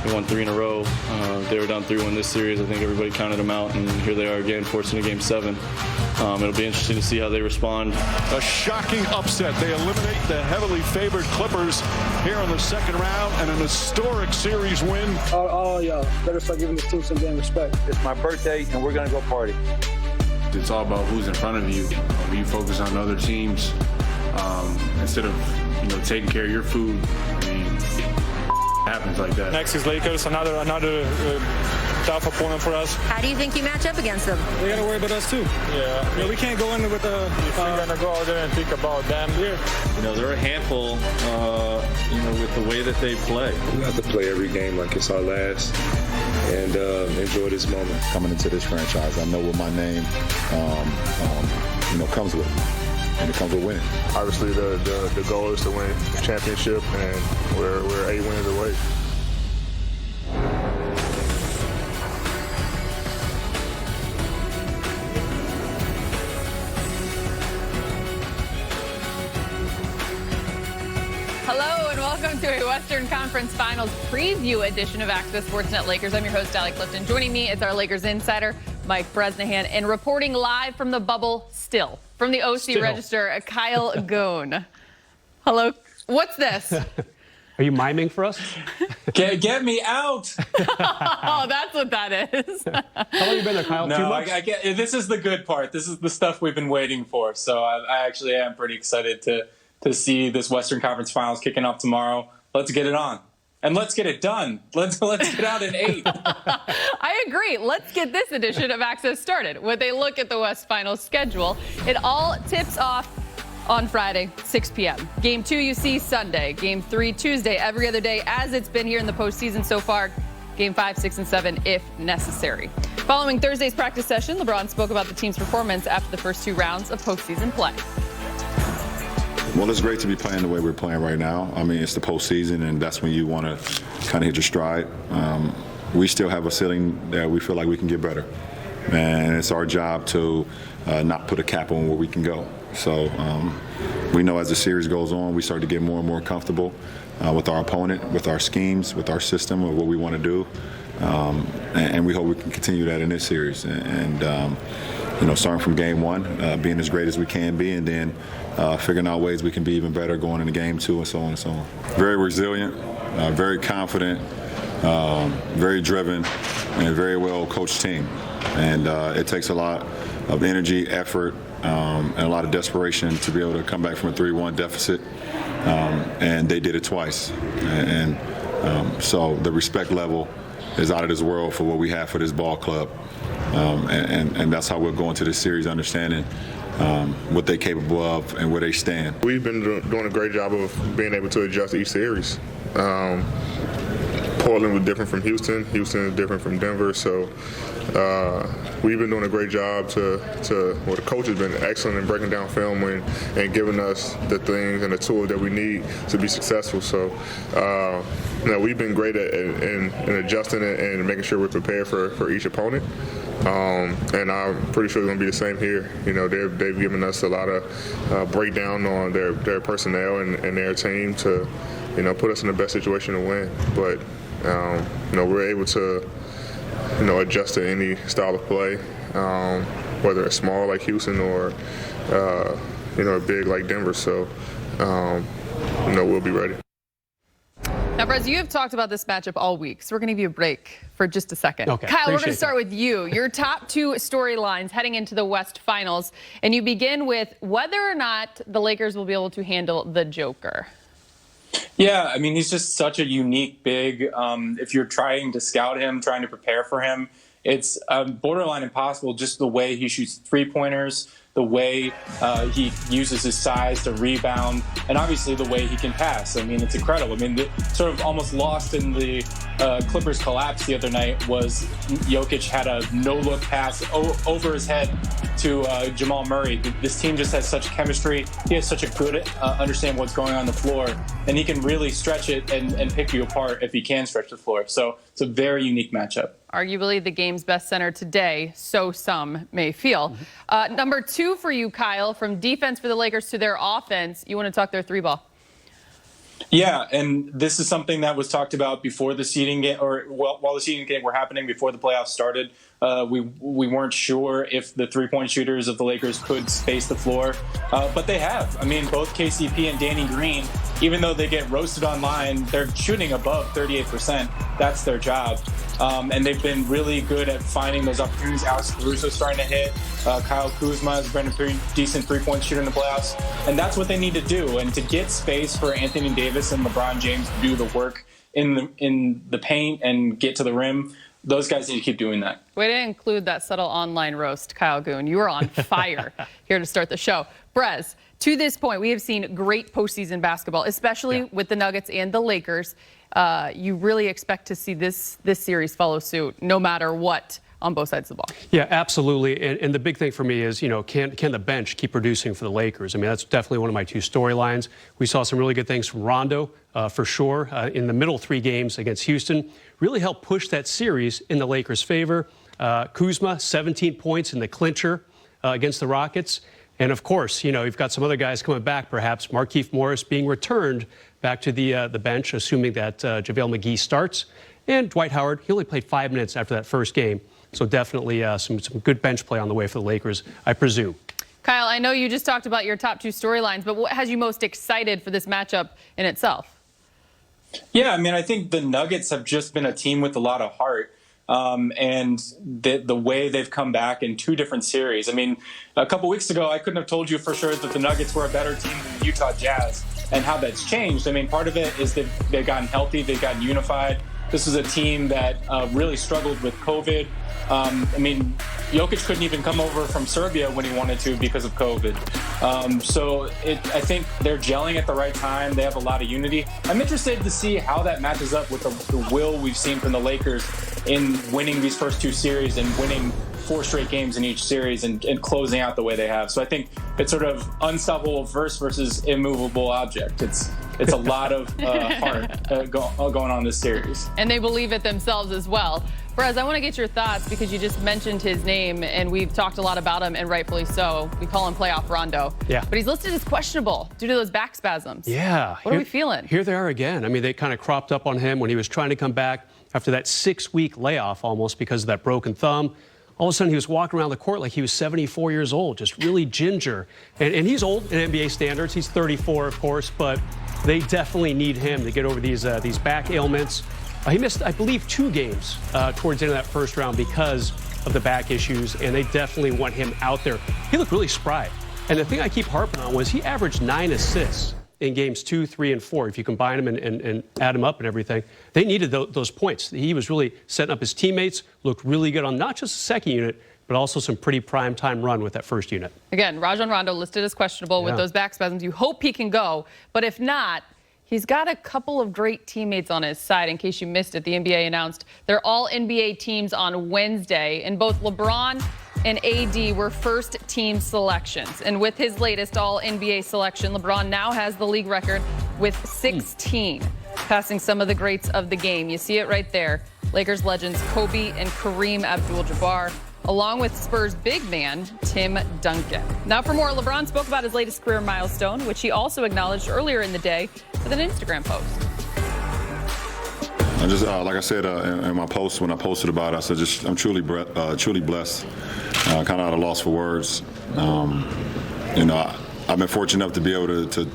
They won 3 in a row. They were down 3-1 this series. I think everybody counted them out, and here they are again, forcing a Game 7. It'll be interesting to see how they respond. A shocking upset. They eliminate the heavily favored Clippers here in the second round, and an historic series win. All y'all better start giving this team some damn respect. It's my birthday, and we're going to go party. It's all about who's in front of you. When you focus on other teams, instead of taking care of your food, I mean, happens like that. Next is Lakers, another tough opponent for us. How do you think you match up against them? They got to worry about us too. Yeah, we can't go in with a. If we're gonna go out there and think about them here. They're a handful. With the way that they play. We have to play every game like it's our last, and enjoy this moment. Coming into this franchise, I know what my name, comes with. And it comes with winning. Obviously, the goal is to win the championship, and we're 8 wins away. Hello and welcome to a Western Conference Finals preview edition of Access Sportsnet Lakers. I'm your host, Allie Clifton. Joining me is our Lakers insider, Mike Bresnahan, and reporting live from the bubble still. From the OC Register, Kyle Goon. Hello. What's this? Are you miming for us? Get me out! Oh, that's what that is. How long have you been there, Kyle? 2 months? This is the good part. This is the stuff we've been waiting for. So I actually am pretty excited to see this Western Conference Finals kicking off tomorrow. Let's get it on. And let's get it done. Let's get out in 8. I agree. Let's get this edition of Access started with a look at the West Finals schedule. It all tips off on Friday, 6 p.m. Game 2 you see Sunday. Game 3 Tuesday. Every other day as it's been here in the postseason so far. Game 5, 6, and 7 if necessary. Following Thursday's practice session, LeBron spoke about the team's performance after the first 2 rounds of postseason play. Well, it's great to be playing the way we're playing right now. I mean, it's the postseason, and that's when you want to kind of hit your stride. We still have a ceiling that we feel like we can get better. And it's our job to not put a cap on where we can go. So we know as the series goes on, we start to get more and more comfortable with our opponent, with our schemes, with our system, of what we want to do. And we hope we can continue that in this series. Starting from game 1, being as great as we can be, and then figuring out ways we can be even better going into game 2, and so on and so on. Very resilient, very confident, very driven, and a very well coached team. And it takes a lot of energy, effort, and a lot of desperation to be able to come back from a 3-1 deficit. And they did it twice. So the respect level is out of this world for what we have for this ball club. And that's how we'll go into this series, understanding what they're capable of and where they stand. We've been doing a great job of being able to adjust each series. Portland was different from Houston. Houston is different from Denver. So we've been doing a great job the coach has been excellent in breaking down film and giving us the things and the tools that we need to be successful. So we've been great in adjusting it and making sure we're prepared for each opponent. And I'm pretty sure it's going to be the same here. They've given us a lot of breakdown on their personnel and their team to, put us in the best situation to win. But, we're able to, adjust to any style of play, whether it's small like Houston or, big like Denver. So, we'll be ready. Now, Brez, you have talked about this matchup all week, so we're going to give you a break for just a second. Okay, Kyle, we're going to start with you. Your top 2 storylines heading into the West Finals, and you begin with whether or not the Lakers will be able to handle the Joker. Yeah, I mean, he's just such a unique big. If you're trying to scout him, trying to prepare for him, it's borderline impossible just the way he shoots 3-pointers, the way he uses his size to rebound, and obviously the way he can pass. I mean, it's incredible. I mean, sort of almost lost in the Clippers collapse the other night was Jokic had a no-look pass over his head to Jamal Murray. This team just has such chemistry. He has such a good understanding what's going on the floor, and he can really stretch it and pick you apart if he can stretch the floor. So it's a very unique matchup. Arguably the game's best center today, so some may feel. Number 2 for you, Kyle, from defense for the Lakers to their offense, you want to talk their 3-ball. Yeah, and this is something that was talked about before the seeding game, or while the seeding game were happening before the playoffs started. We weren't sure if the three-point shooters of the Lakers could space the floor, but they have. I mean, both KCP and Danny Green, even though they get roasted online, they're shooting above 38%. That's their job. And they've been really good at finding those opportunities. Alex Caruso's starting to hit. Kyle Kuzma has been a pretty decent three-point shooter in the playoffs. And that's what they need to do. And to get space for Anthony Davis and LeBron James to do the work in the paint and get to the rim, those guys need to keep doing that. Way to include that subtle online roast, Kyle Goon. You are on fire here to start the show. Brez, to this point, we have seen great postseason basketball, especially with the Nuggets and the Lakers. You really expect to see this series follow suit, no matter what, on both sides of the ball. Yeah, absolutely. And the big thing for me is, can the bench keep producing for the Lakers? I mean, that's definitely one of my two storylines. We saw some really good things from Rondo, for sure, in the middle three games against Houston. Really helped push that series in the Lakers' favor. Kuzma, 17 points in the clincher against the Rockets. And, of course, you've got some other guys coming back, perhaps. Markieff Morris being returned back to the bench, assuming that JaVale McGee starts. And Dwight Howard, he only played 5 minutes after that first game. So definitely some good bench play on the way for the Lakers, I presume. Kyle, I know you just talked about your top two storylines, but what has you most excited for this matchup in itself? Yeah, I mean, I think the Nuggets have just been a team with a lot of heart. And the way they've come back in two different series. I mean, a couple weeks ago, I couldn't have told you for sure that the Nuggets were a better team than the Utah Jazz and how that's changed. I mean, part of it is they've gotten healthy, they've gotten unified. This is a team that really struggled with COVID. I mean, Jokic couldn't even come over from Serbia when he wanted to because of COVID. I think they're gelling at the right time. They have a lot of unity. I'm interested to see how that matches up with the will we've seen from the Lakers in winning these first two series and winning 4 straight games in each series and closing out the way they have. So I think it's sort of unstoppable versus immovable object. It's a lot of heart going on in this series. And they believe it themselves as well. Perez, I want to get your thoughts because you just mentioned his name, and we've talked a lot about him, and rightfully so. We call him Playoff Rondo. Yeah. But he's listed as questionable due to those back spasms. Yeah. What are we feeling? Here they are again. I mean, they kind of cropped up on him when he was trying to come back after that 6-week layoff almost because of that broken thumb. All of a sudden, he was walking around the court like he was 74 years old, just really ginger. And he's old in NBA standards. He's 34, of course, but they definitely need him to get over these back ailments. He missed, I believe, 2 games towards the end of that first round because of the back issues, and they definitely want him out there. He looked really spry. And the thing I keep harping on was he averaged 9 assists in games 2, 3, and 4. If you combine them and add them up and everything, they needed those points. He was really setting up his teammates, looked really good on not just the second unit, but also some pretty prime time run with that first unit. Again, Rajon Rondo listed as questionable with those back spasms. You hope he can go, but if not, he's got a couple of great teammates on his side. In case you missed it, the NBA announced they're all NBA teams on Wednesday, and both LeBron and AD were first team selections. And with his latest all-NBA selection, LeBron now has the league record with 16, passing some of the greats of the game. You see it right there. Lakers legends Kobe and Kareem Abdul-Jabbar, along with Spurs big man Tim Duncan. Now for more, LeBron spoke about his latest career milestone, which he also acknowledged earlier in the day with an Instagram post. I just, like I said in my post, when I posted about it, I said I'm truly blessed, kind of at a loss for words. I've been fortunate enough to be able to